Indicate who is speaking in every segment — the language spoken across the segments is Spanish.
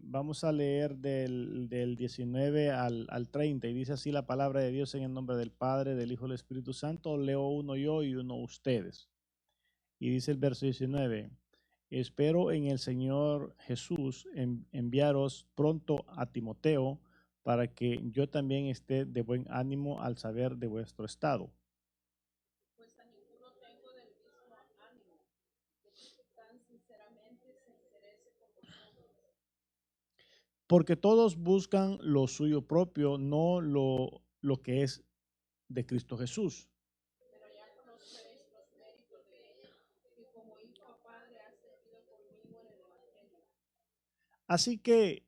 Speaker 1: Vamos a leer del 19 al 30 y dice así la palabra de Dios en el nombre del Padre, del Hijo y del Espíritu Santo. Leo uno yo y uno ustedes. Y dice el verso 19, espero en el Señor Jesús enviaros pronto a Timoteo para que yo también esté de buen ánimo al saber de vuestro estado.
Speaker 2: Pues a ninguno tengo del mismo ánimo, de que tan sinceramente se interese por vosotros.
Speaker 1: Porque todos buscan lo suyo propio, no lo que es de Cristo Jesús.
Speaker 2: Pero ya conoceréis los méritos de él, que como hijo a padre ha servido conmigo en el Evangelio.
Speaker 1: Así que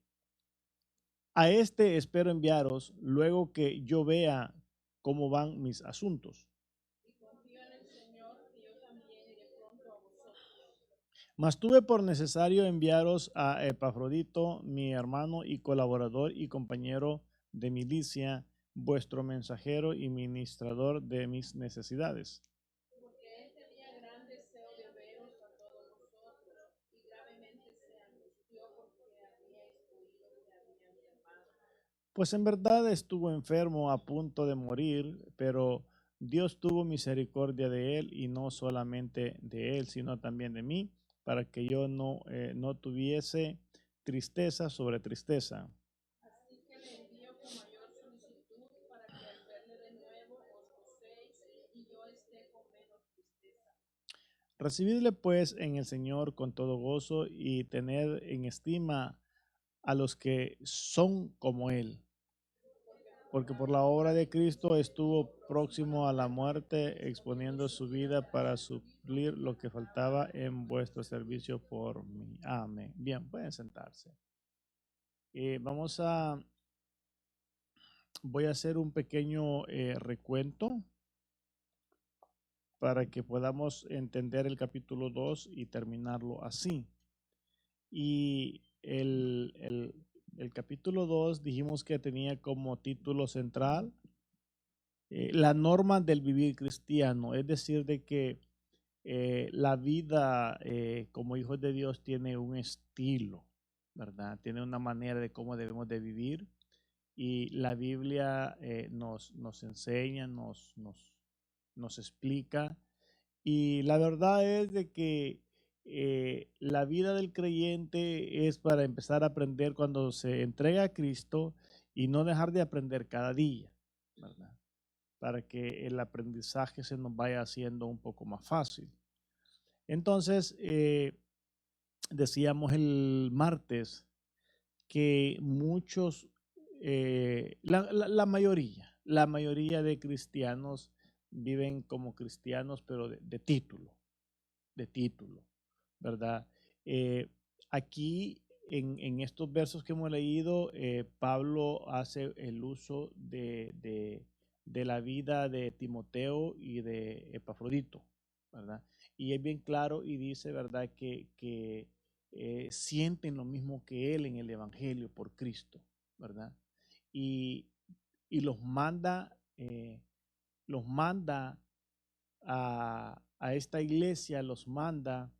Speaker 1: a este espero enviaros luego que yo vea cómo van mis asuntos.
Speaker 2: Y confío en el Señor que yo también iré pronto a vosotros.
Speaker 1: Mas tuve por necesario enviaros a Epafrodito, mi hermano y colaborador y compañero de milicia, vuestro mensajero y ministrador de mis necesidades.
Speaker 2: Porque él tenía gran deseo de veros a todos vosotros, y gravemente se angustió porque habíais oído que había enfermado.
Speaker 1: Pues en verdad estuvo enfermo a punto de morir, pero Dios tuvo misericordia de él y no solamente de él, sino también de mí, para que yo no tuviese tristeza sobre tristeza.
Speaker 2: Así que le envío con mayor solicitud para que al verle de nuevo os gocéis y yo esté con menos tristeza.
Speaker 1: Recibidle pues en el Señor con todo gozo y tened en estima a los que son como él, porque por la obra de Cristo estuvo próximo a la muerte, exponiendo su vida para suplir lo que faltaba en vuestro servicio por mí. Amén. Bien, pueden sentarse. Vamos a, voy a hacer un pequeño recuento para que podamos entender el capítulo 2 y terminarlo así. Y el capítulo 2 dijimos que tenía como título central la norma del vivir cristiano, es decir, de que la vida como hijos de Dios tiene un estilo, ¿verdad? Tiene una manera de cómo debemos de vivir y la Biblia nos enseña, nos explica y la verdad es de que la vida del creyente es para empezar a aprender cuando se entrega a Cristo y no dejar de aprender cada día, ¿verdad? Para que el aprendizaje se nos vaya haciendo un poco más fácil. Entonces, decíamos el martes que muchos, la mayoría de cristianos viven como cristianos, pero de título, ¿verdad? Eh, aquí en estos versos que hemos leído, Pablo hace el uso de la vida de Timoteo y de Epafrodito, ¿verdad? Y es bien claro y dice, ¿verdad?, que sienten lo mismo que él en el Evangelio por Cristo, ¿verdad? Y, y los manda a esta iglesia, los manda.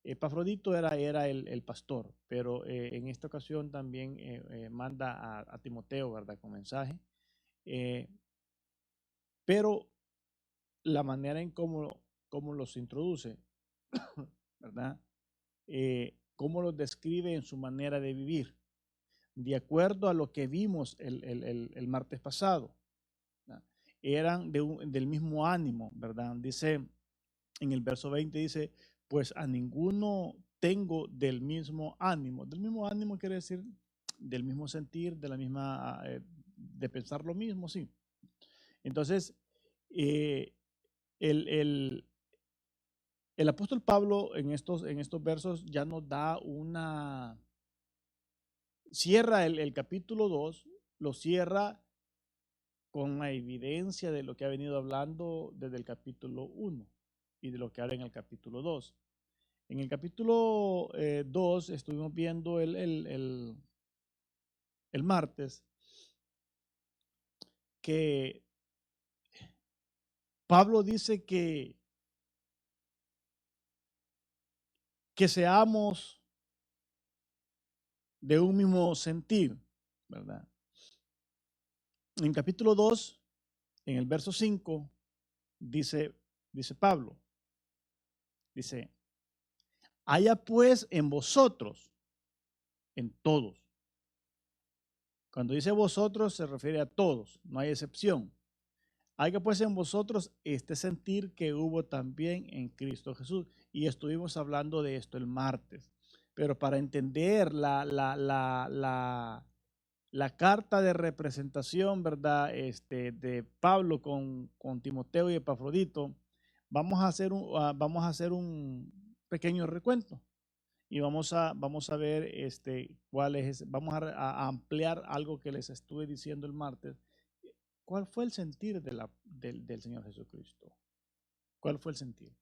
Speaker 1: Epafrodito era el pastor, pero en esta ocasión también manda a Timoteo, ¿verdad?, con mensaje. Eh, pero la manera en cómo los introduce, ¿verdad? Cómo los describe en su manera de vivir, de acuerdo a lo que vimos el martes pasado, ¿verdad? Eran del mismo ánimo, ¿verdad? Dice en el verso 20, dice, pues a ninguno tengo del mismo ánimo. Del mismo ánimo quiere decir del mismo sentir, de la misma, de pensar lo mismo, sí. Entonces, eh, el, el, el apóstol Pablo en estos versos ya nos da cierra el capítulo 2, lo cierra con la evidencia de lo que ha venido hablando desde el capítulo 1 y de lo que habla en el capítulo 2. En el capítulo 2 estuvimos viendo el martes que Pablo dice que seamos de un mismo sentir, ¿verdad? En capítulo 2, en el verso 5, dice Pablo, dice, haya pues en vosotros, en todos. Cuando dice vosotros se refiere a todos, no hay excepción. Haya pues en vosotros este sentir que hubo también en Cristo Jesús. Y estuvimos hablando de esto el martes. Pero para entender la carta de representación, ¿verdad? De Pablo con Timoteo y Epafrodito, vamos a hacer un pequeño recuento y vamos a ver cuál es, a ampliar algo que les estuve diciendo el martes. ¿Cuál fue el sentir del Señor Jesucristo? ¿Cuál fue el sentir?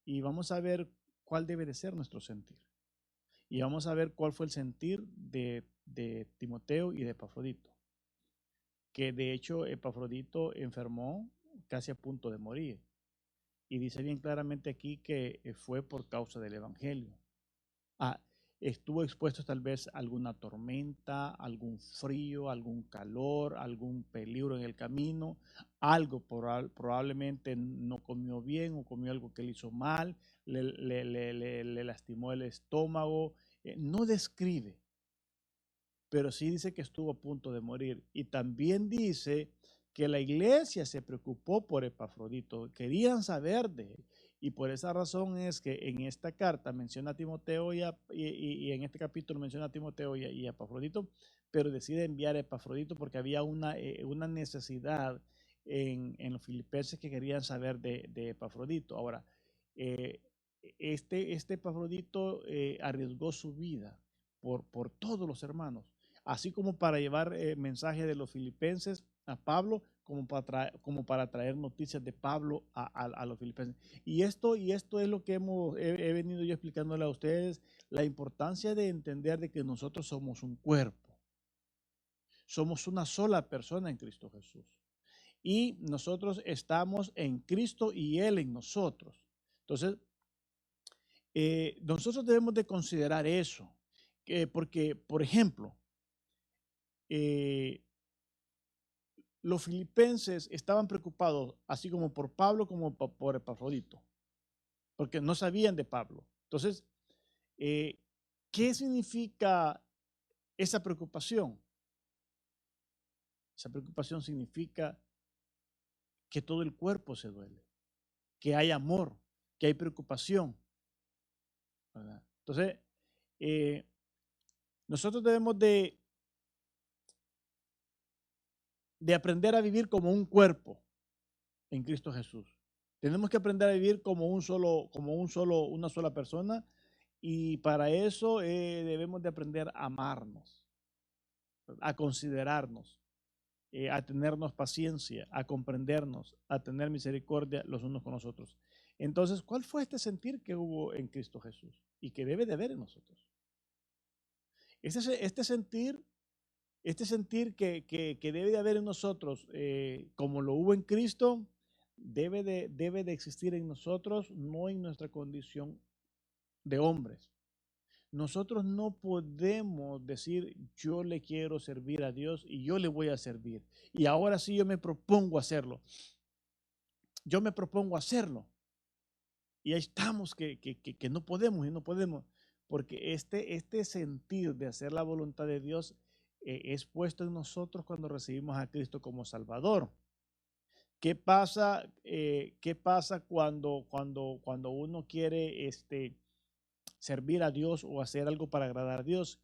Speaker 1: Y vamos a ver cuál debe de ser nuestro sentir. Y vamos a ver cuál fue el sentir de Timoteo y de Epafrodito. Que de hecho Epafrodito enfermó casi a punto de morir. Y dice bien claramente aquí que fue por causa del Evangelio. Ah, estuvo expuesto tal vez a alguna tormenta, algún frío, algún calor, algún peligro en el camino, algo probablemente no comió bien o comió algo que le hizo mal, le lastimó el estómago. No describe, pero sí dice que estuvo a punto de morir. Y también dice que la iglesia se preocupó por Epafrodito, querían saber de él. Y por esa razón es que en esta carta menciona a Timoteo y en este capítulo menciona a Timoteo y a Epafrodito, pero decide enviar a Epafrodito porque había una necesidad en los filipenses que querían saber de Epafrodito. Ahora, eh, este Epafrodito arriesgó su vida por todos los hermanos, así como para llevar mensaje de los filipenses a Pablo, como para traer noticias de Pablo a los filipenses. Y esto es lo que he venido yo explicándole a ustedes, la importancia de entender de que nosotros somos un cuerpo, somos una sola persona en Cristo Jesús. Y nosotros estamos en Cristo y Él en nosotros. Entonces, nosotros debemos de considerar eso, porque, por ejemplo, eh, los filipenses estaban preocupados, así como por Pablo como por Epafrodito, porque no sabían de Pablo. Entonces, eh, ¿qué significa esa preocupación? Esa preocupación significa que todo el cuerpo se duele, que hay amor, que hay preocupación, ¿verdad? Entonces, eh, nosotros debemos de aprender a vivir como un cuerpo en Cristo Jesús. Tenemos que aprender a vivir una sola persona, y para eso debemos de aprender a amarnos, a considerarnos, a tenernos paciencia, a comprendernos, a tener misericordia los unos con los otros. Entonces, ¿cuál fue este sentir que hubo en Cristo Jesús y que debe de haber en nosotros? Este sentir que debe de haber en nosotros, como lo hubo en Cristo, debe de existir en nosotros, no en nuestra condición de hombres. Nosotros no podemos decir, yo le quiero servir a Dios y yo le voy a servir. Y ahora sí yo me propongo hacerlo. Yo me propongo hacerlo. Y ahí estamos que no podemos y no podemos. Porque este sentir de hacer la voluntad de Dios es puesto en nosotros cuando recibimos a Cristo como Salvador. ¿Qué pasa cuando uno quiere servir a Dios o hacer algo para agradar a Dios?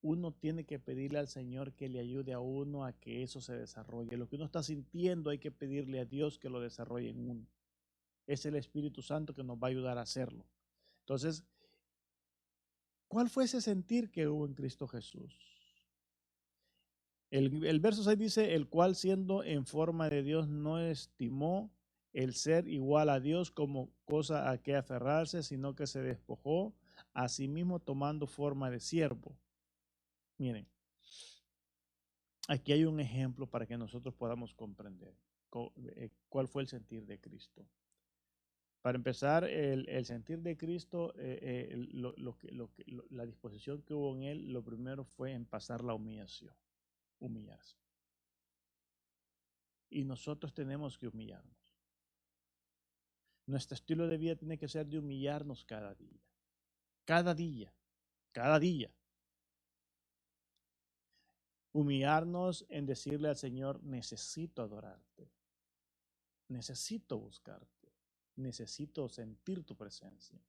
Speaker 1: Uno tiene que pedirle al Señor que le ayude a uno a que eso se desarrolle. Lo que uno está sintiendo hay que pedirle a Dios que lo desarrolle en uno. Es el Espíritu Santo que nos va a ayudar a hacerlo. Entonces, ¿cuál fue ese sentir que hubo en Cristo Jesús? El verso 6 dice, el cual siendo en forma de Dios no estimó el ser igual a Dios como cosa a que aferrarse, sino que se despojó a sí mismo tomando forma de siervo. Miren, aquí hay un ejemplo para que nosotros podamos comprender cuál fue el sentir de Cristo. Para empezar, el sentir de Cristo, la disposición que hubo en él, lo primero fue en pasar la humillación, humillarse. Y nosotros tenemos que humillarnos. Nuestro estilo de vida tiene que ser de humillarnos cada día. Cada día. Cada día. Humillarnos en decirle al Señor, necesito adorarte. Necesito buscarte. Necesito sentir tu presencia.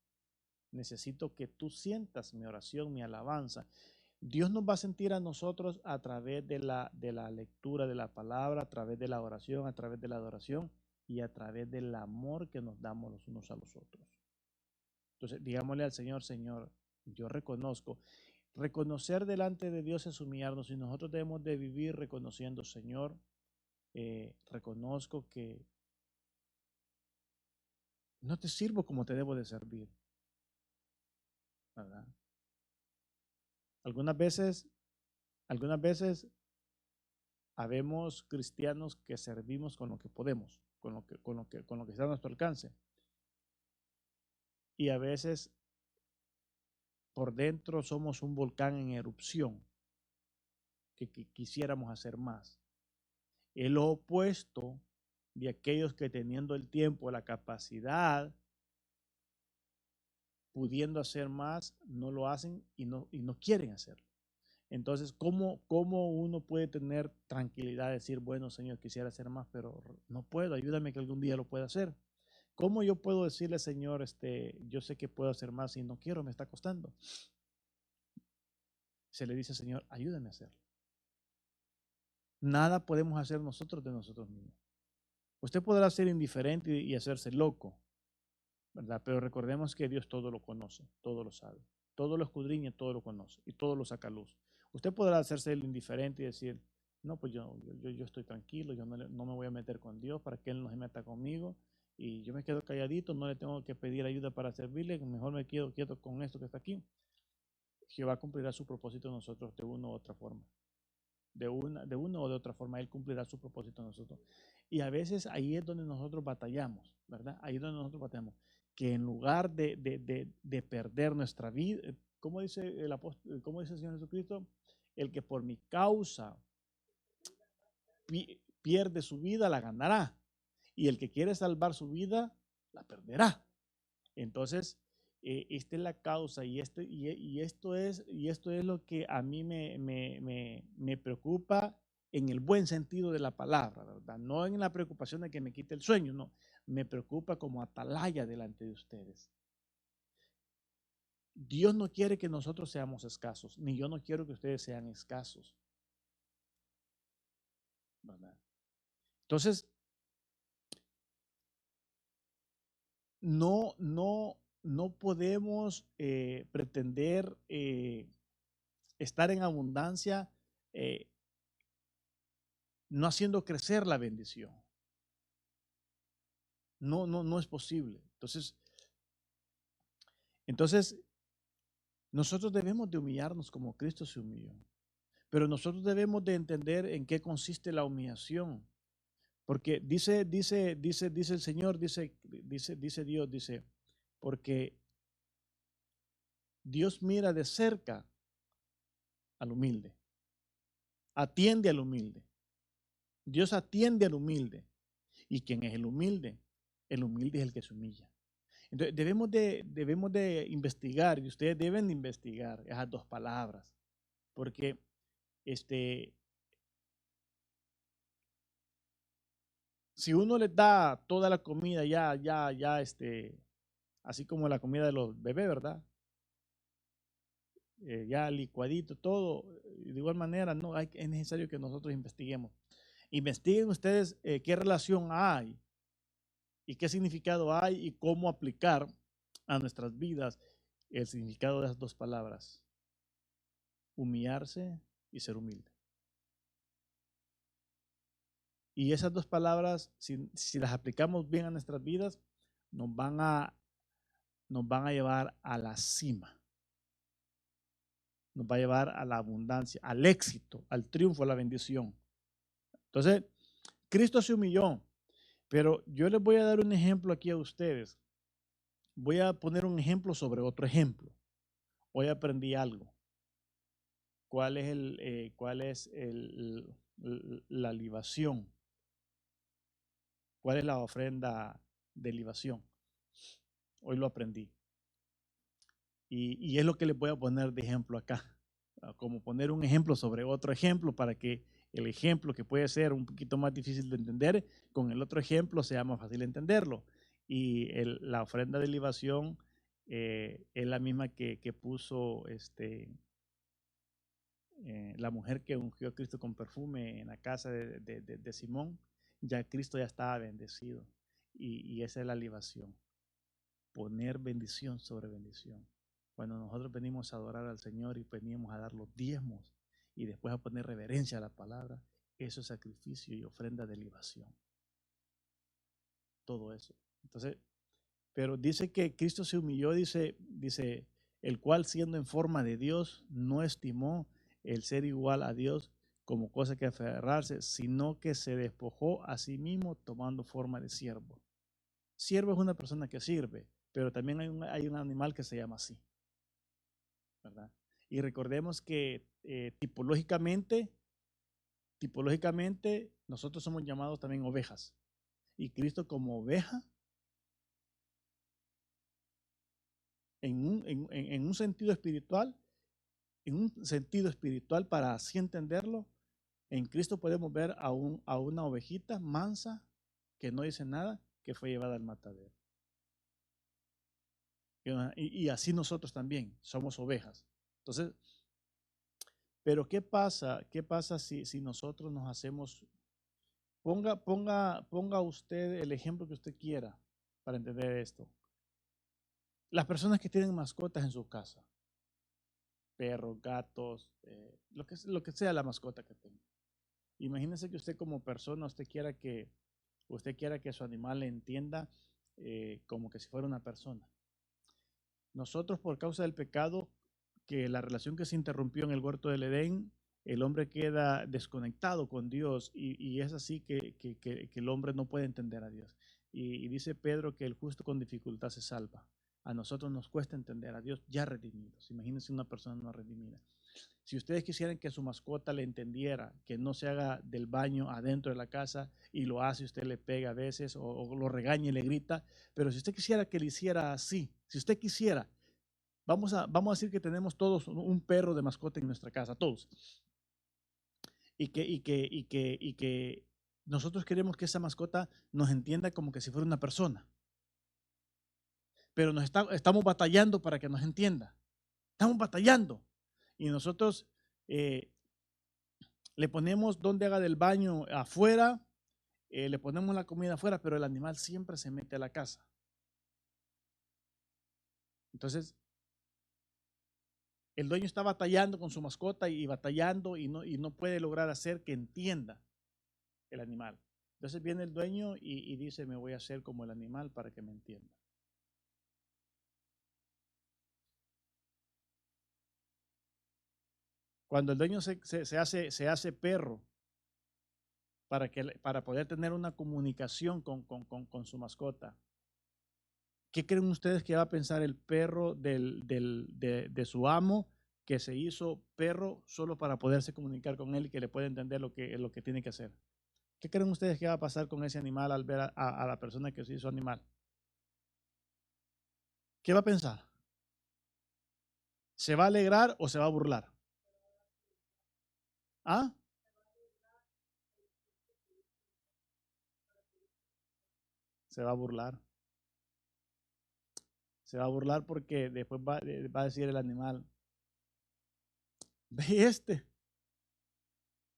Speaker 1: Necesito que tú sientas mi oración, mi alabanza. Dios nos va a sentir a nosotros a través de la lectura de la palabra, a través de la oración, a través de la adoración y a través del amor que nos damos los unos a los otros. Entonces, digámosle al Señor, Señor, yo reconozco. Reconocer delante de Dios es humillarnos y nosotros debemos de vivir reconociendo, Señor, reconozco que no te sirvo como te debo de servir, ¿verdad? Algunas veces habemos cristianos que servimos con lo que podemos, con lo que está a nuestro alcance. Y a veces por dentro somos un volcán en erupción que quisiéramos hacer más. Es lo opuesto de aquellos que teniendo el tiempo, la capacidad, pudiendo hacer más, no lo hacen y no quieren hacerlo. Entonces, ¿cómo uno puede tener tranquilidad de decir, bueno, Señor, quisiera hacer más, pero no puedo, ayúdame que algún día lo pueda hacer? ¿Cómo yo puedo decirle, Señor, yo sé que puedo hacer más y no quiero, me está costando? Se le dice, Señor, ayúdame a hacerlo. Nada podemos hacer nosotros de nosotros mismos. Usted podrá ser indiferente y hacerse loco, ¿verdad? Pero recordemos que Dios todo lo conoce, todo lo sabe, todo lo escudriña, todo lo conoce y todo lo saca a luz. Usted podrá hacerse el indiferente y decir, no, pues yo estoy tranquilo, yo no me voy a meter con Dios para que Él no se meta conmigo y yo me quedo calladito, no le tengo que pedir ayuda para servirle, mejor me quedo quieto con esto que está aquí. Jehová cumplirá su propósito en nosotros de una u otra forma. De una o de otra forma, Él cumplirá su propósito en nosotros. Y a veces ahí es donde nosotros batallamos, ¿verdad? Ahí es donde nosotros batallamos. Que en lugar de perder nuestra vida, ¿cómo dice el apóstol, cómo dice el Señor Jesucristo? El que por mi causa pierde su vida, la ganará. Y el que quiere salvar su vida, la perderá. Entonces, esta es la causa y esto es lo que a mí me preocupa en el buen sentido de la palabra, ¿verdad? No en la preocupación de que me quite el sueño, no. Me preocupa como atalaya delante de ustedes. Dios no quiere que nosotros seamos escasos, ni yo no quiero que ustedes sean escasos, ¿verdad? Entonces, no podemos pretender estar en abundancia no haciendo crecer la bendición. No es posible. Entonces, nosotros debemos de humillarnos como Cristo se humilló. Pero nosotros debemos de entender en qué consiste la humillación. Porque dice el Señor, dice Dios, porque Dios mira de cerca al humilde. Atiende al humilde. Dios atiende al humilde. ¿Y quién es el humilde? El humilde es el que se humilla. Entonces, debemos de investigar, y ustedes deben de investigar esas dos palabras, porque si uno les da toda la comida así como la comida de los bebés, ¿verdad? Ya licuadito, todo, de igual manera, no, es necesario que nosotros investiguemos. Investiguen ustedes qué relación hay y qué significado hay y cómo aplicar a nuestras vidas el significado de esas dos palabras, humillarse y ser humilde. Y esas dos palabras, si las aplicamos bien a nuestras vidas, nos van a llevar a la cima. Nos va a llevar a la abundancia, al éxito, al triunfo, a la bendición. Entonces, Cristo se humilló, pero yo les voy a dar un ejemplo aquí a ustedes. voy a poner un ejemplo sobre otro ejemplo. Hoy aprendí algo. ¿Cuál es la libación? ¿Cuál es la ofrenda de libación? Hoy lo aprendí. Y es lo que les voy a poner de ejemplo acá. Como poner un ejemplo sobre otro ejemplo para que el ejemplo que puede ser un poquito más difícil de entender, con el otro ejemplo sea más fácil entenderlo. Y la ofrenda de libación es la misma que puso la mujer que ungió a Cristo con perfume en la casa de Simón. Ya Cristo ya estaba bendecido. Y esa es la libación. Poner bendición sobre bendición. Cuando nosotros venimos a adorar al Señor y venimos a dar los diezmos y después a poner reverencia a la palabra, eso es sacrificio y ofrenda de libación. Todo eso. Entonces, pero dice que Cristo se humilló, dice, el cual siendo en forma de Dios no estimó el ser igual a Dios como cosa que aferrarse, sino que se despojó a sí mismo tomando forma de siervo. Siervo es una persona que sirve, pero también hay un animal que se llama así, ¿verdad? Y recordemos que tipológicamente nosotros somos llamados también ovejas. Y Cristo como oveja, en un sentido espiritual, para así entenderlo, en Cristo podemos ver a una ovejita mansa que no dice nada, que fue llevada al matadero. Y así nosotros también somos ovejas. Entonces, pero ¿qué pasa si nosotros nos hacemos, ponga usted el ejemplo que usted quiera para entender esto? Las personas que tienen mascotas en su casa, perros, gatos, lo que sea la mascota que tenga. Imagínese que usted como persona, usted quiera que su animal le entienda como que si fuera una persona. Nosotros, por causa del pecado, que la relación que se interrumpió en el huerto del Edén, el hombre queda desconectado con Dios y es así que el hombre no puede entender a Dios. Y dice Pedro que el justo con dificultad se salva. A nosotros nos cuesta entender a Dios ya redimidos. Imagínense una persona no redimida. Si ustedes quisieran que su mascota le entendiera, que no se haga del baño adentro de la casa y lo hace, usted le pega a veces o lo regaña y le grita, pero si usted quisiera que le hiciera así, si usted quisiera, vamos a decir que tenemos todos un perro de mascota en nuestra casa, todos, y que nosotros queremos que esa mascota nos entienda como que si fuera una persona, pero estamos batallando para que nos entienda, estamos batallando. Y nosotros le ponemos donde haga del baño afuera, le ponemos la comida afuera, pero el animal siempre se mete a la casa. Entonces, el dueño está batallando con su mascota y batallando y no puede lograr hacer que entienda el animal. Entonces viene el dueño y dice, me voy a hacer como el animal para que me entienda. Cuando el dueño se hace perro para poder tener una comunicación con su mascota, ¿qué creen ustedes que va a pensar el perro de su amo que se hizo perro solo para poderse comunicar con él y que le pueda entender lo que tiene que hacer? ¿Qué creen ustedes que va a pasar con ese animal al ver a la persona que se hizo animal? ¿Qué va a pensar? ¿Se va a alegrar o se va a burlar? ¿Ah? Se va a burlar. Se va a burlar porque después va a decir el animal, ve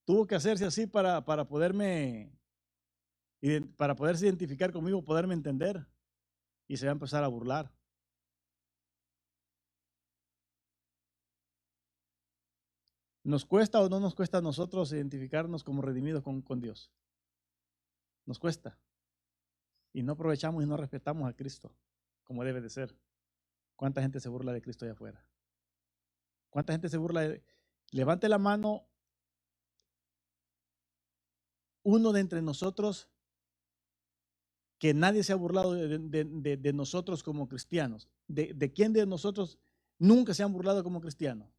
Speaker 1: tuvo que hacerse así para poderse identificar conmigo, poderme entender, y se va a empezar a burlar. ¿Nos cuesta o no nos cuesta a nosotros identificarnos como redimidos con Dios? Nos cuesta. Y no aprovechamos y no respetamos a Cristo como debe de ser. ¿Cuánta gente se burla de Cristo allá afuera? ¿Cuánta gente se burla Levante la mano uno de entre nosotros que nadie se ha burlado de nosotros como cristianos. ¿De quién de nosotros nunca se han burlado como cristianos?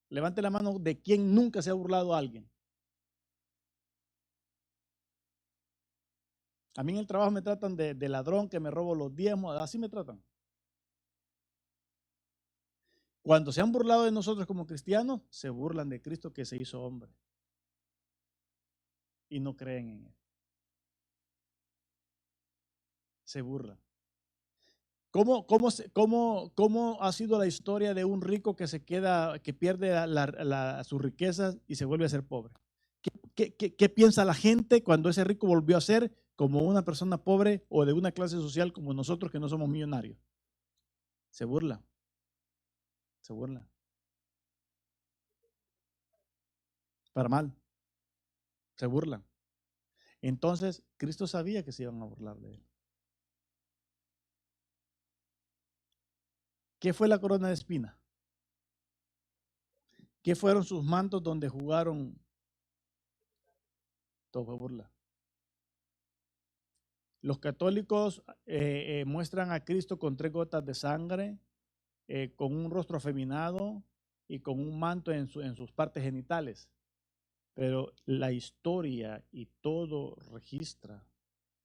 Speaker 1: Levante la mano de quién nunca se ha burlado a alguien. A mí en el trabajo me tratan de ladrón, que me robo los diezmos, así me tratan. Cuando se han burlado de nosotros como cristianos, se burlan de Cristo que se hizo hombre. Y no creen en él. Se burlan. ¿Cómo ha sido la historia de un rico que se queda, que pierde sus riquezas y se vuelve a ser pobre? ¿Qué piensa la gente cuando ese rico volvió a ser como una persona pobre o de una clase social como nosotros que no somos millonarios? Se burla. Se burla. Para mal. Se burlan. Entonces, Cristo sabía que se iban a burlar de él. ¿Qué fue la corona de espina? ¿Qué fueron sus mantos donde jugaron? Todo fue burla. Los católicos muestran a Cristo con 3 gotas de sangre, con un rostro afeminado y con un manto en sus partes genitales. Pero la historia y todo registra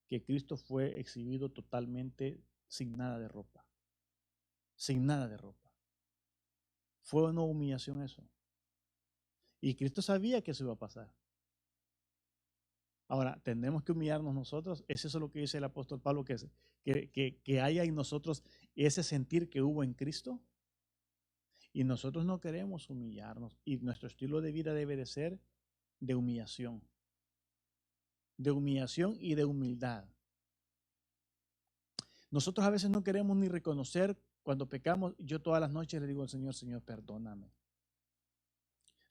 Speaker 1: que Cristo fue exhibido totalmente sin nada de ropa. Sin nada de ropa. Fue una humillación eso. Y Cristo sabía que eso iba a pasar. Ahora, ¿tenemos que humillarnos nosotros? ¿Es eso lo que dice el apóstol Pablo, que haya en nosotros ese sentir que hubo en Cristo? Y nosotros no queremos humillarnos. Y nuestro estilo de vida debe de ser de humillación. De humillación y de humildad. Nosotros a veces no queremos ni reconocer cuando pecamos. Yo todas las noches le digo al Señor, Señor, perdóname.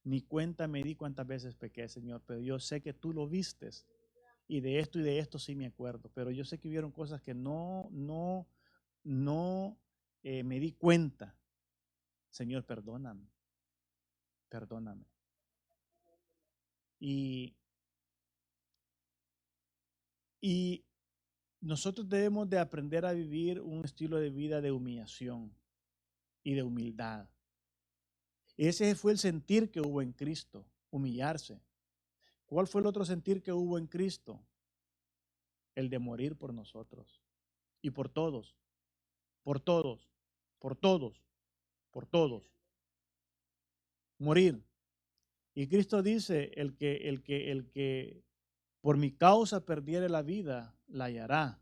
Speaker 1: Ni cuenta me di cuántas veces pequé, Señor, pero yo sé que tú lo vistes. Y de esto sí me acuerdo. Pero yo sé que hubieron cosas que no me di cuenta. Señor, perdóname. Perdóname. Y nosotros debemos de aprender a vivir un estilo de vida de humillación y de humildad. Ese fue el sentir que hubo en Cristo, humillarse. ¿Cuál fue el otro sentir que hubo en Cristo? El de morir por nosotros y por todos, por todos, por todos, por todos. Morir. Y Cristo dice, el que por mi causa perdiere la vida, la hallará.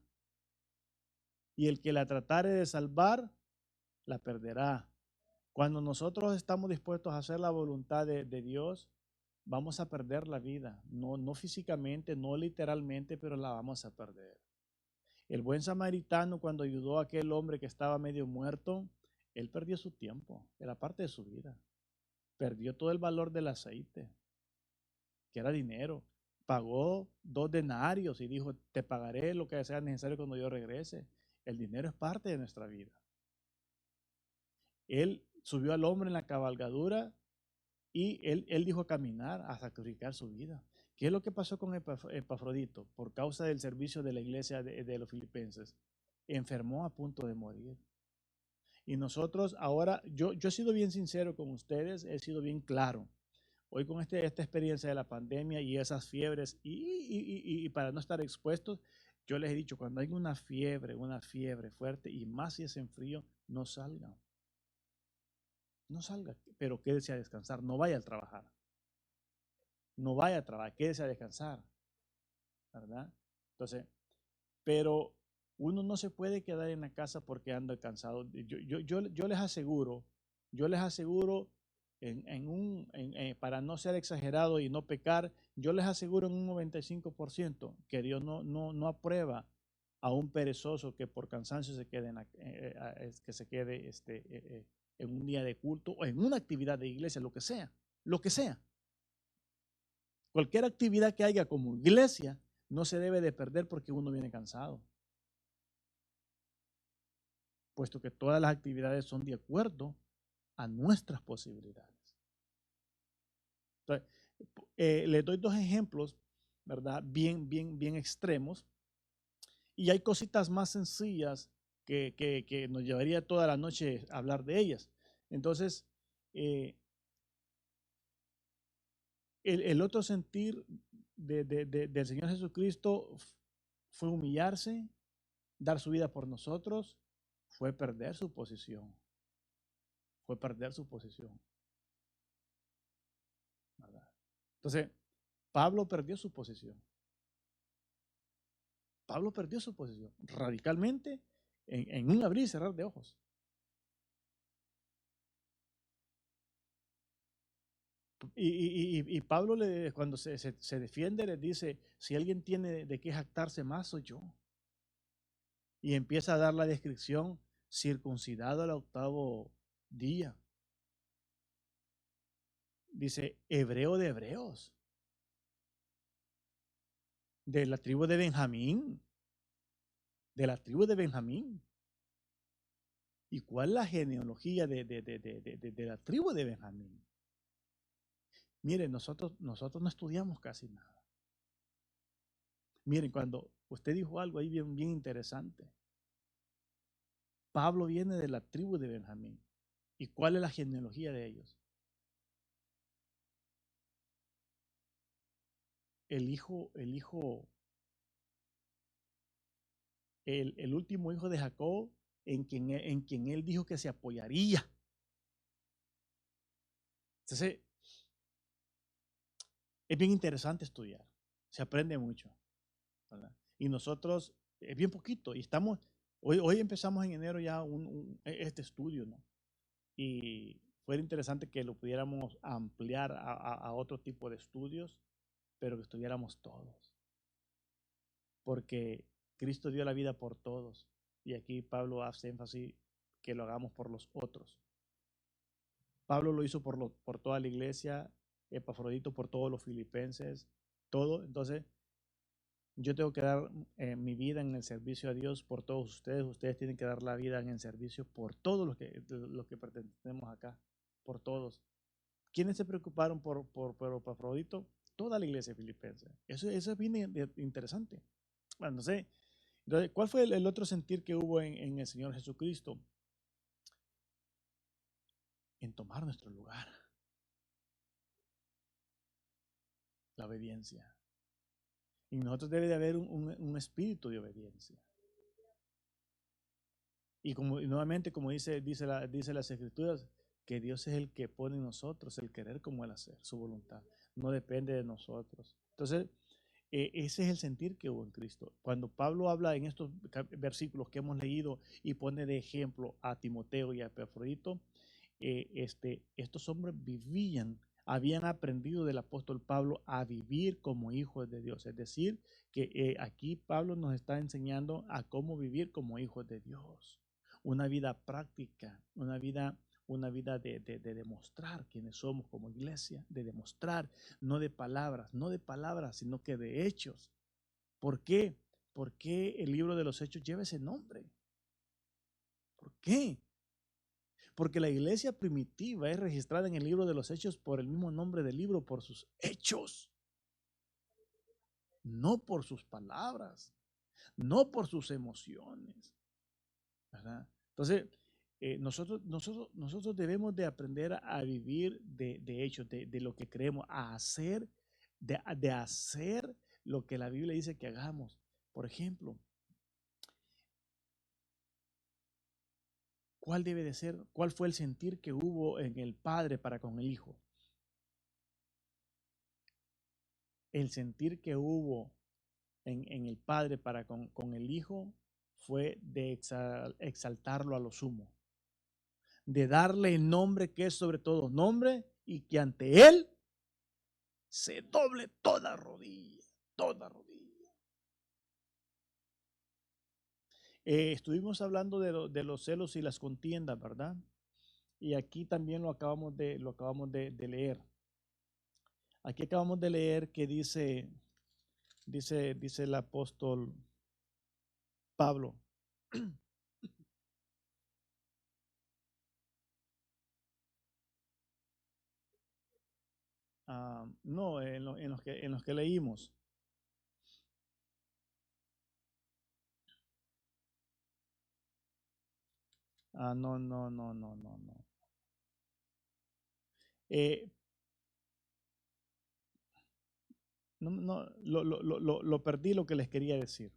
Speaker 1: Y el que la tratare de salvar, la perderá. Cuando nosotros estamos dispuestos a hacer la voluntad de Dios, vamos a perder la vida. No físicamente, no literalmente, pero la vamos a perder. El buen samaritano, cuando ayudó a aquel hombre que estaba medio muerto, él perdió su tiempo, era parte de su vida. Perdió todo el valor del aceite, que era dinero. Pagó 2 denarios y dijo, te pagaré lo que sea necesario cuando yo regrese. El dinero es parte de nuestra vida. Él subió al hombre en la cabalgadura y él dijo a caminar, a sacrificar su vida. ¿Qué es lo que pasó con Epafrodito? Por causa del servicio de la iglesia de los filipenses, enfermó a punto de morir. Y nosotros ahora, yo he sido bien sincero con ustedes, he sido bien claro. Hoy con esta experiencia de la pandemia y esas fiebres, y para no estar expuestos, yo les he dicho, cuando hay una fiebre fuerte, y más si es en frío, no salgan. No salga, pero quédese a descansar, no vaya a trabajar. No vaya a trabajar, quédese a descansar, ¿verdad? Entonces, pero uno no se puede quedar en la casa porque anda cansado. Yo les aseguro, para no ser exagerado y no pecar, yo les aseguro en un 95% que Dios no aprueba a un perezoso que por cansancio se quede en un día de culto o en una actividad de iglesia, lo que sea, lo que sea. Cualquier actividad que haya como iglesia no se debe de perder porque uno viene cansado, puesto que todas las actividades son de acuerdo a nuestras posibilidades. Entonces, les doy 2 ejemplos, ¿verdad? Bien extremos. Y hay cositas más sencillas que nos llevaría toda la noche a hablar de ellas. Entonces, eh, el otro sentir del Señor Jesucristo fue humillarse, dar su vida por nosotros, fue perder su posición. Fue perder su posición. ¿Verdad? Entonces, Pablo perdió su posición. Pablo perdió su posición radicalmente en un abrir y cerrar de ojos. Y Pablo cuando se defiende les dice, si alguien tiene de qué jactarse más, soy yo. Y empieza a dar la descripción, circuncidado al 8º día. Dice, hebreo de hebreos, de la tribu de Benjamín, de la tribu de Benjamín. ¿Y cuál es la genealogía de la tribu de Benjamín? Miren, nosotros no estudiamos casi nada. Miren, cuando usted dijo algo ahí bien, bien interesante. Pablo viene de la tribu de Benjamín. ¿Y cuál es la genealogía de ellos? El último hijo de Jacob, en quien él dijo que se apoyaría. Entonces, es bien interesante estudiar. Se aprende mucho, ¿verdad? Y nosotros, es bien poquito, y hoy empezamos en enero ya este estudio, ¿no? Y fue interesante que lo pudiéramos ampliar a otro tipo de estudios, pero que estuviéramos todos. Porque Cristo dio la vida por todos. Y aquí Pablo hace énfasis que lo hagamos por los otros. Pablo lo hizo por toda la iglesia, Epafrodito por todos los filipenses, todo. Entonces, yo tengo que dar mi vida en el servicio a Dios por todos ustedes. Ustedes tienen que dar la vida en el servicio por todos los que pertenecemos acá, por todos. ¿Quiénes se preocuparon por Epafrodito? Toda la iglesia filipense. Eso es bien interesante. Bueno, no sé. Entonces, ¿cuál fue el otro sentir que hubo en el Señor Jesucristo? En tomar nuestro lugar. La obediencia. Y en nosotros debe de haber un espíritu de obediencia. Y nuevamente, como dice las Escrituras, que Dios es el que pone en nosotros el querer como el hacer, su voluntad. No depende de nosotros. Entonces, ese es el sentir que hubo en Cristo. Cuando Pablo habla en estos versículos que hemos leído y pone de ejemplo a Timoteo y a Epafrodito, estos hombres habían aprendido del apóstol Pablo a vivir como hijos de Dios. Es decir, que aquí Pablo nos está enseñando a cómo vivir como hijos de Dios. Una vida práctica, una vida de demostrar quiénes somos como iglesia, de demostrar, no de palabras, sino que de hechos. ¿Por qué? ¿Por qué el libro de los Hechos lleva ese nombre? ¿Por qué? Porque la iglesia primitiva es registrada en el libro de los Hechos por el mismo nombre del libro, por sus hechos, no por sus palabras, no por sus emociones, ¿verdad? Entonces, nosotros debemos de aprender a vivir de hechos, de lo que creemos, a hacer, de hacer lo que la Biblia dice que hagamos. Por ejemplo, ¿cuál fue el sentir que hubo en el Padre para con el Hijo? El sentir que hubo en el Padre para con el Hijo fue de exaltarlo a lo sumo, de darle el nombre que es sobre todo nombre y que ante Él se doble toda rodilla, toda rodilla. Estuvimos hablando de los celos y las contiendas, ¿verdad? Y aquí también lo acabamos de leer. Aquí acabamos de leer que dice el apóstol Pablo. No, en los que leímos. No, no, no, no, no, no. Eh, no, no, lo perdí lo que les quería decir.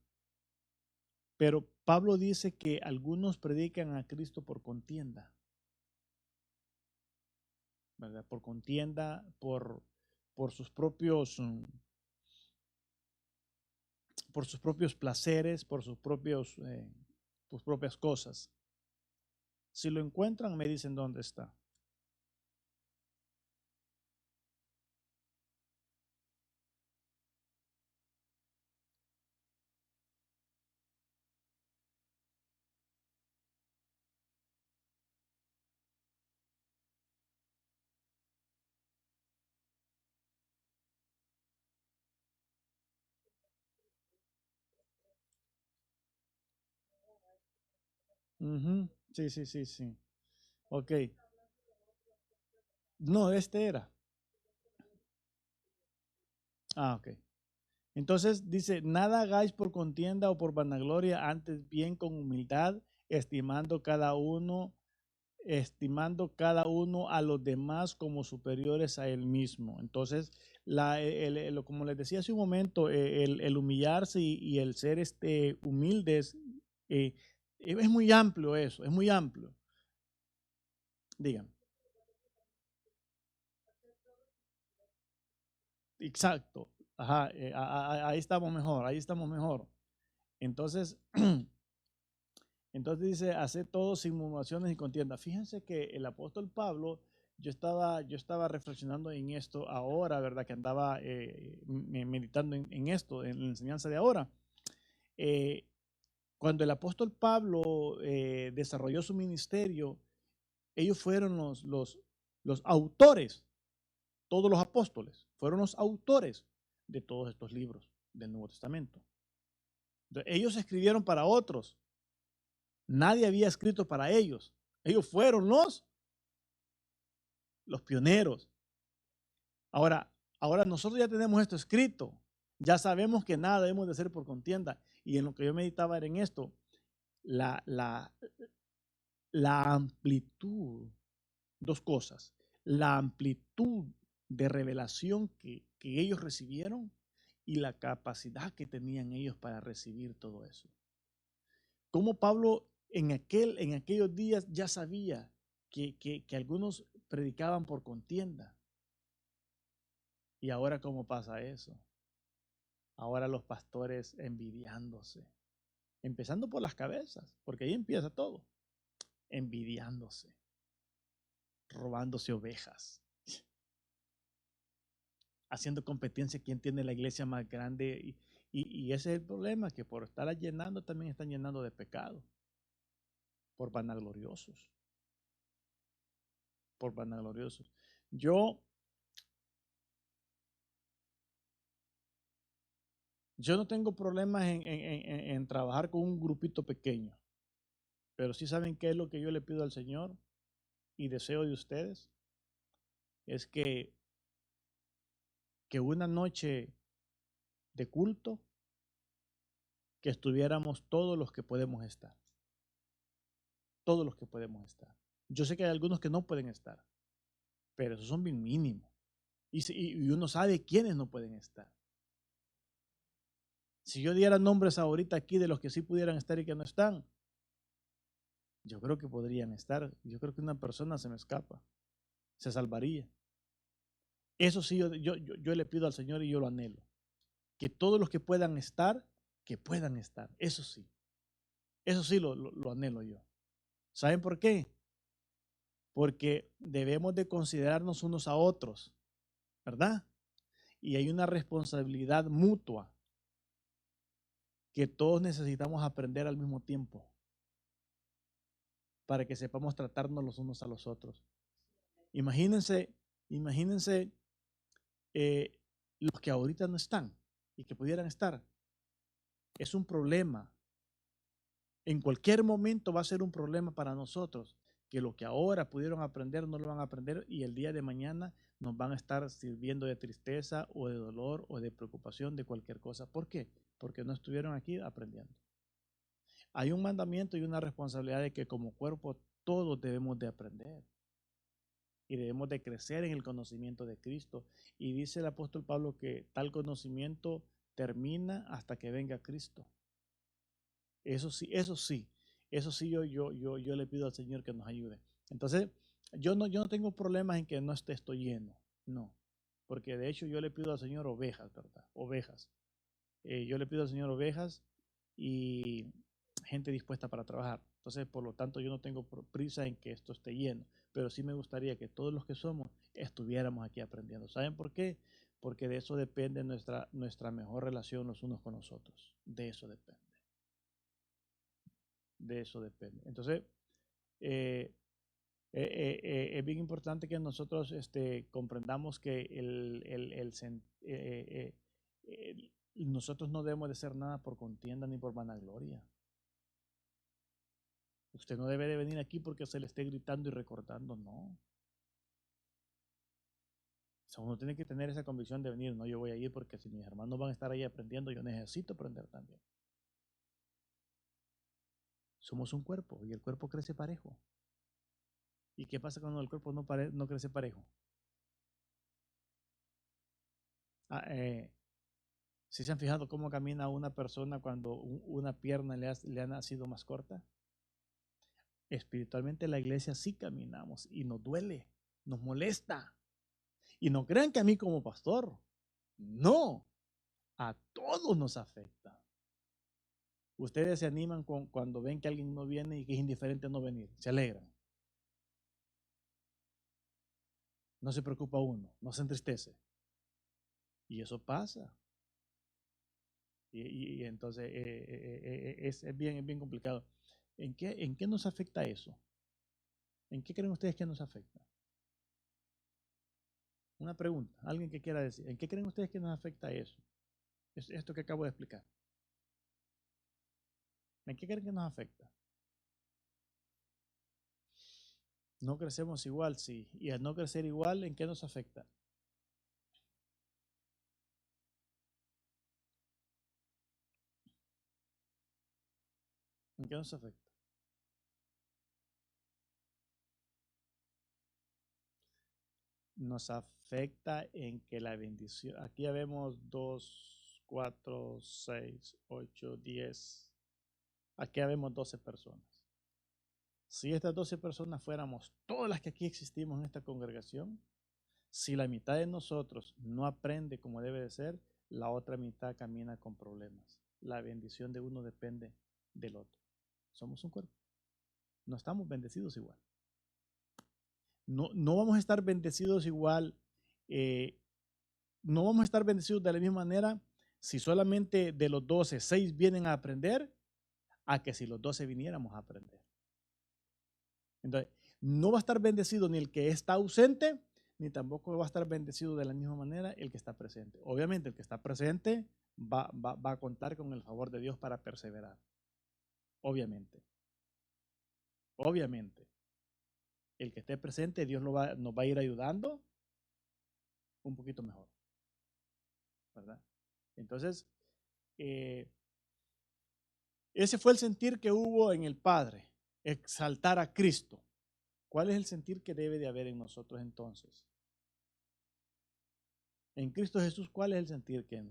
Speaker 1: Pero Pablo dice que algunos predican a Cristo por contienda, ¿verdad? Por contienda, por sus propios, por sus propios placeres, por sus propias cosas. Si lo encuentran, me dicen dónde está. Ujú. Sí, sí, sí, sí. Ok. No, este era. Ok. Entonces dice, nada hagáis por contienda o por vanagloria, antes bien con humildad, estimando cada uno, estimando cada uno a los demás como superiores a él mismo. Entonces, como les decía hace un momento, el humillarse y el ser humildes, eh, es muy amplio eso, es muy amplio. Digan. Exacto. Ajá, ahí estamos mejor, ahí estamos mejor. Entonces, entonces dice, hacer todo sin murmuraciones y contiendas. Fíjense que el apóstol Pablo, yo estaba reflexionando en esto ahora, ¿verdad? Que andaba meditando en esto, en la enseñanza de ahora. Eh, Cuando el apóstol Pablo desarrolló su ministerio, ellos fueron los autores, todos los apóstoles, fueron los autores de todos estos libros del Nuevo Testamento. Entonces, ellos escribieron para otros. Nadie había escrito para ellos. Ellos fueron los pioneros. Ahora nosotros ya tenemos esto escrito. Ya sabemos que nada debemos de hacer por contienda. Y en lo que yo meditaba era en esto, la, la, la amplitud, dos cosas, la amplitud de revelación que ellos recibieron y la capacidad que tenían ellos para recibir todo eso. Como Pablo en aquellos días ya sabía que algunos predicaban por contienda. Y ahora, ¿cómo pasa eso? Ahora los pastores envidiándose, empezando por las cabezas, porque ahí empieza todo, envidiándose, robándose ovejas, haciendo competencia quién tiene la iglesia más grande. Y ese es el problema, que por estar llenando también están llenando de pecado, por vanagloriosos, por vanagloriosos. Yo, yo no tengo problemas en trabajar con un grupito pequeño, pero sí saben qué es lo que yo le pido al Señor y deseo de ustedes, es que una noche de culto, que estuviéramos todos los que podemos estar, todos los que podemos estar. Yo sé que hay algunos que no pueden estar, pero esos son bien mínimos. Y uno sabe quiénes no pueden estar. Si yo diera nombres ahorita aquí de los que sí pudieran estar y que no están, yo creo que podrían estar. Yo creo que una persona se me escapa, se salvaría. Eso sí, yo le pido al Señor y yo lo anhelo. Que todos los que puedan estar. Eso sí. Eso sí lo anhelo yo. ¿Saben por qué? Porque debemos de considerarnos unos a otros, ¿verdad? Y hay una responsabilidad mutua que todos necesitamos aprender al mismo tiempo para que sepamos tratarnos los unos a los otros. Imagínense, imagínense eh, los que ahorita no están y que pudieran estar. Es un problema. En cualquier momento va a ser un problema para nosotros, que lo que ahora pudieron aprender no lo van a aprender y el día de mañana nos van a estar sirviendo de tristeza o de dolor o de preocupación de cualquier cosa. ¿Por qué? Porque no estuvieron aquí aprendiendo. Hay un mandamiento y una responsabilidad de que como cuerpo todos debemos de aprender y debemos de crecer en el conocimiento de Cristo. Y dice el apóstol Pablo que tal conocimiento termina hasta que venga Cristo. Eso sí, yo le pido al Señor que nos ayude. Entonces, yo no tengo problemas en que no estoy lleno, no, porque de hecho yo le pido al Señor ovejas, ¿verdad? Ovejas. Yo le pido al Señor ovejas y gente dispuesta para trabajar. Entonces, por lo tanto, yo no tengo prisa en que esto esté lleno, pero sí me gustaría que todos los que somos estuviéramos aquí aprendiendo. ¿Saben por qué? Porque de eso depende nuestra mejor relación los unos con los otros. De eso depende. De eso depende. Entonces, es bien importante que nosotros comprendamos que nosotros no debemos de hacer nada por contienda ni por vanagloria. Usted no debe de venir aquí porque se le esté gritando y recordando, no. O sea, uno tiene que tener esa convicción de venir, no, yo voy a ir porque si mis hermanos van a estar ahí aprendiendo, yo necesito aprender también. Somos un cuerpo y el cuerpo crece parejo. ¿Y qué pasa cuando el cuerpo no crece parejo? ¿Sí se han fijado cómo camina una persona cuando una pierna le ha nacido más corta? Espiritualmente en la iglesia sí caminamos y nos duele, nos molesta. Y no crean que a mí como pastor, no, a todos nos afecta. Ustedes se animan cuando ven que alguien no viene y que es indiferente no venir, se alegran. No se preocupa uno, no se entristece. Y eso pasa. Y entonces es bien complicado. ¿En qué nos afecta eso? ¿En qué creen ustedes que nos afecta? Una pregunta, alguien que quiera decir, ¿en qué creen ustedes que nos afecta eso? Es esto que acabo de explicar. ¿En qué creen que nos afecta? No crecemos igual, sí. Y al no crecer igual, ¿en qué nos afecta? ¿En qué nos afecta? Nos afecta en que la bendición, aquí ya vemos 2, 4, 6, 8, 10, aquí ya vemos 12 personas. Si estas 12 personas fuéramos todas las que aquí existimos en esta congregación, si la mitad de nosotros no aprende como debe de ser, la otra mitad camina con problemas. La bendición de uno depende del otro. Somos un cuerpo. No estamos bendecidos igual. No vamos a estar bendecidos igual, no vamos a estar bendecidos de la misma manera si solamente de los 12, 6 vienen a aprender, a que si los 12 viniéramos a aprender. Entonces, no va a estar bendecido ni el que está ausente, ni tampoco va a estar bendecido de la misma manera el que está presente. Obviamente, el que está presente va a contar con el favor de Dios para perseverar. Obviamente. Obviamente. El que esté presente, Dios nos va a ir ayudando un poquito mejor. ¿Verdad? Entonces, ese fue el sentir que hubo en el Padre, exaltar a Cristo. ¿Cuál es el sentir que debe de haber en nosotros entonces? En Cristo Jesús, ¿cuál es el sentir que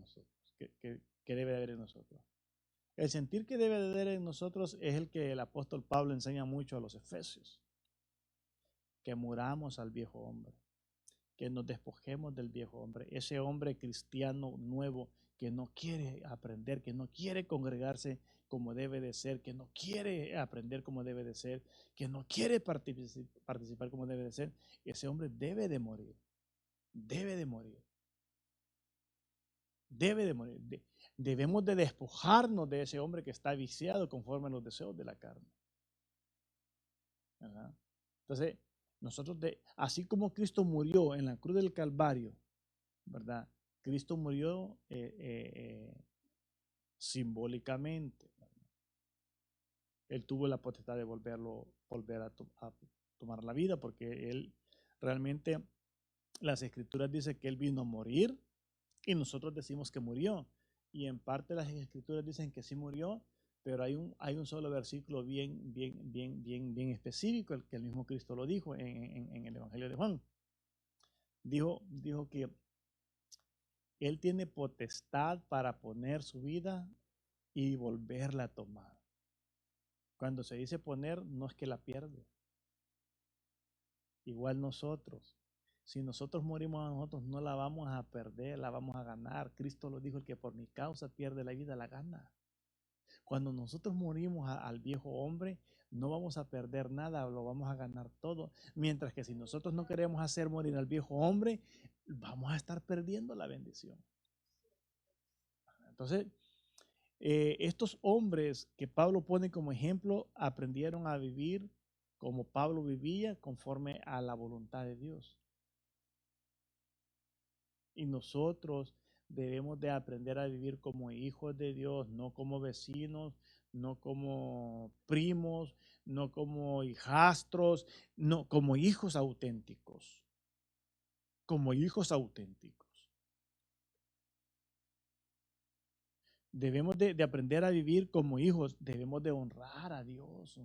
Speaker 1: debe de haber en nosotros? El sentir que debe de haber en nosotros es el que el apóstol Pablo enseña mucho a los efesios. Que muramos al viejo hombre, que nos despojemos del viejo hombre, ese hombre cristiano nuevo que no quiere aprender, que no quiere congregarse como debe de ser, que no quiere aprender como debe de ser, que no quiere participar como debe de ser, ese hombre debe de morir, debe de morir, debe de morir. Debemos de despojarnos de ese hombre que está viciado conforme a los deseos de la carne. ¿Verdad? Entonces, nosotros, así como Cristo murió en la cruz del Calvario, ¿verdad? Cristo murió simbólicamente. Él tuvo la potestad de volver a tomar la vida, porque él realmente, las escrituras dicen que él vino a morir y nosotros decimos que murió. Y en parte las escrituras dicen que sí murió, Pero hay un solo versículo bien específico, el que el mismo Cristo lo dijo en el Evangelio de Juan. Dijo que Él tiene potestad para poner su vida y volverla a tomar. Cuando se dice poner, no es que la pierde. Igual nosotros. Si nosotros morimos a nosotros, no la vamos a perder, la vamos a ganar. Cristo lo dijo, el que por mi causa pierde la vida, la gana. Cuando nosotros morimos al viejo hombre, no vamos a perder nada, lo vamos a ganar todo. Mientras que si nosotros no queremos hacer morir al viejo hombre, vamos a estar perdiendo la bendición. Entonces, estos hombres que Pablo pone como ejemplo aprendieron a vivir como Pablo vivía, conforme a la voluntad de Dios. Y nosotros debemos de aprender a vivir como hijos de Dios, no como vecinos, no como primos, no como hijastros, no, como hijos auténticos. Como hijos auténticos. Debemos de aprender a vivir como hijos, debemos de honrar a Dios.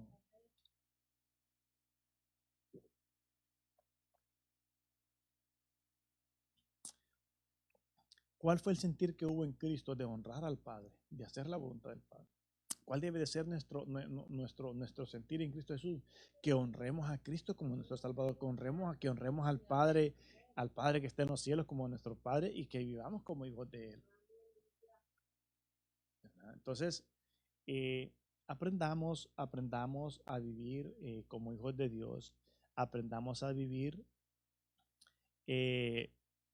Speaker 1: ¿Cuál fue el sentir que hubo en Cristo de honrar al Padre, de hacer la voluntad del Padre? ¿Cuál debe de ser nuestro sentir en Cristo Jesús? Que honremos a Cristo como nuestro Salvador, que honremos al Padre que está en los cielos como nuestro Padre y que vivamos como hijos de Él. ¿Verdad? Entonces, aprendamos a vivir como hijos de Dios, aprendamos a vivir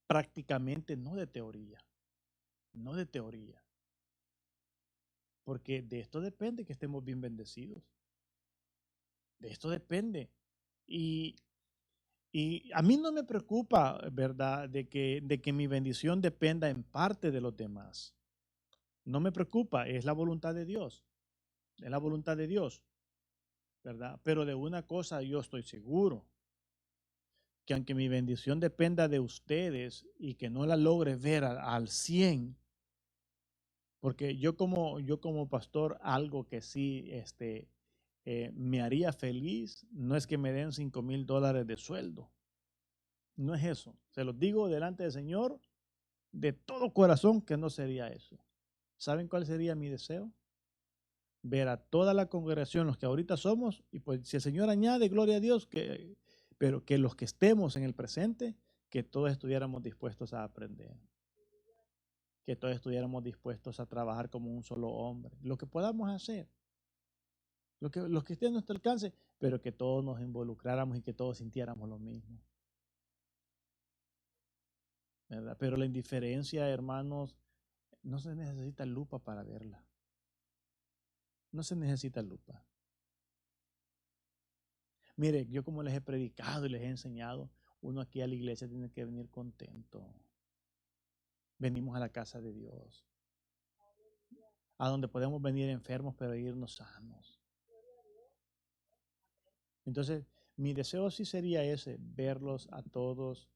Speaker 1: prácticamente, no de teoría, porque de esto depende que estemos bien bendecidos. De esto depende. Y a mí no me preocupa, ¿verdad?, de que mi bendición dependa en parte de los demás. No me preocupa, es la voluntad de Dios. Es la voluntad de Dios, ¿verdad? Pero de una cosa yo estoy seguro, que aunque mi bendición dependa de ustedes y que no la logre ver al 100, porque yo como pastor, algo que sí me haría feliz, no es que me den $5,000 de sueldo. No es eso. Se los digo delante del Señor de todo corazón que no sería eso. ¿Saben cuál sería mi deseo? Ver a toda la congregación, los que ahorita somos, y pues si el Señor añade, gloria a Dios, pero que los que estemos en el presente, que todos estuviéramos dispuestos a aprender. Que todos estuviéramos dispuestos a trabajar como un solo hombre. Lo que podamos hacer. Lo que esté a nuestro alcance, pero que todos nos involucráramos y que todos sintiéramos lo mismo. ¿Verdad? Pero la indiferencia, hermanos, no se necesita lupa para verla. No se necesita lupa. Mire, yo como les he predicado y les he enseñado, uno aquí a la iglesia tiene que venir contento. Venimos a la casa de Dios, a donde podemos venir enfermos, pero irnos sanos. Entonces, mi deseo sí sería ese, verlos a todos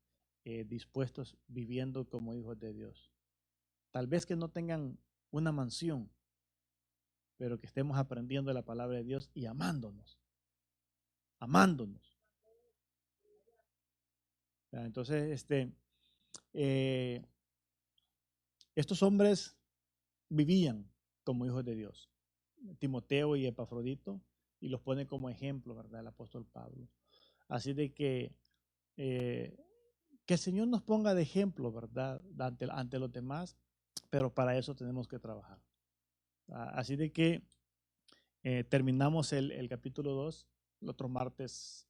Speaker 1: dispuestos, viviendo como hijos de Dios. Tal vez que no tengan una mansión, pero que estemos aprendiendo la palabra de Dios y amándonos. Amándonos. Entonces, estos hombres vivían como hijos de Dios. Timoteo y Epafrodito, y los pone como ejemplo, ¿verdad? El apóstol Pablo. Así de que el Señor nos ponga de ejemplo, ¿verdad? Ante los demás, pero para eso tenemos que trabajar. Así de que terminamos el capítulo 2. El otro martes,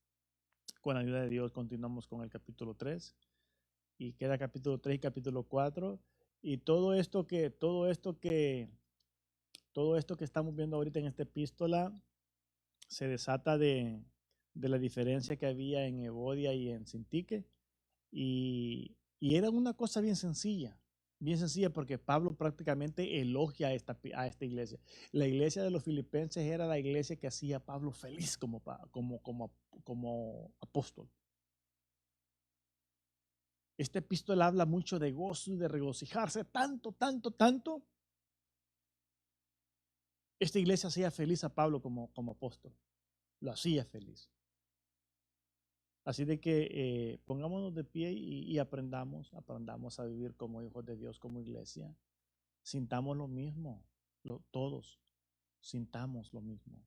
Speaker 1: con la ayuda de Dios, continuamos con el capítulo 3. Y queda capítulo 3 y capítulo 4. Y todo esto que estamos viendo ahorita en esta epístola se desata de la diferencia que había en Evodia y en Sintique. Y era una cosa bien sencilla porque Pablo prácticamente elogia a esta iglesia. La iglesia de los filipenses era la iglesia que hacía a Pablo feliz como apóstol. Esta epístola habla mucho de gozo y de regocijarse, tanto, Esta iglesia hacía feliz a Pablo como apóstol. Lo hacía feliz. Así de que pongámonos de pie y aprendamos a vivir como hijos de Dios, como iglesia. Sintamos lo mismo, todos sintamos lo mismo.